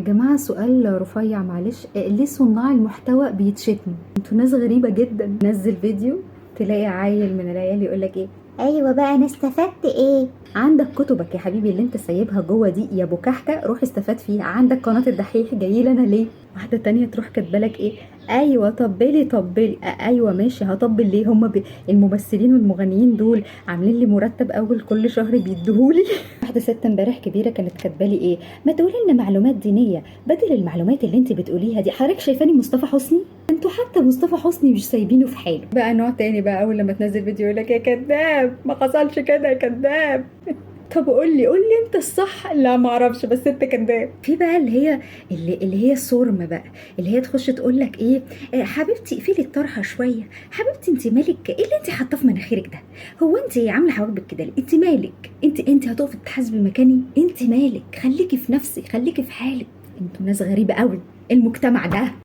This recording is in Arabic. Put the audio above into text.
يا جماعة سؤال رفيع معلش، ليه صناع المحتوى بيتشتموا؟ انتوا ناس غريبة جدا. نزل فيديو تلاقي عيل من العيال يقولك ايه، ايوه بقى انا استفدت ايه؟ عندك كتبك يا حبيبي اللي انت سايبها جوه دي يا ابو كحكه، روح استفاد فيها. عندك قناه الدحيح جاي لنا ليه؟ واحده تانية تروح كاتبالك ايه، ايوه طبلي طبلي. ايوه ماشي هطبل ليه؟ هما الممثلين والمغنيين دول عاملين لي مرتب اول كل شهر بيديهولي. واحده ست امبارح كبيره كانت كاتبالي ايه، ما تقولي لنا معلومات دينيه بدل المعلومات اللي انت بتقوليها دي. حضرتك شايفاني مصطفى حسني؟ انتوا حتى مصطفى حسني مش سايبينه في حاله. بقى نوع تاني بقى، اول لما تنزل فيديو يقولك يا كذاب ما حصلش كده يا كذاب. طب قول لي انت الصح. لا ما اعرفش بس انت كذاب. في بقى اللي هي الصورمه بقى، اللي هي تخش تقول لك ايه، حبيبتي اقفلي الطرحه شويه، حبيبتي انت مالك ايه اللي انت حاطاه في مناخيرك ده؟ هو انت عامله حواجبك كده ليه؟ انت مالك؟ انت هتقفي تحاسبي مكاني؟ انت مالك؟ خليكي في نفسك، خليكي في حالك. انتوا ناس غريبه قوي المجتمع ده.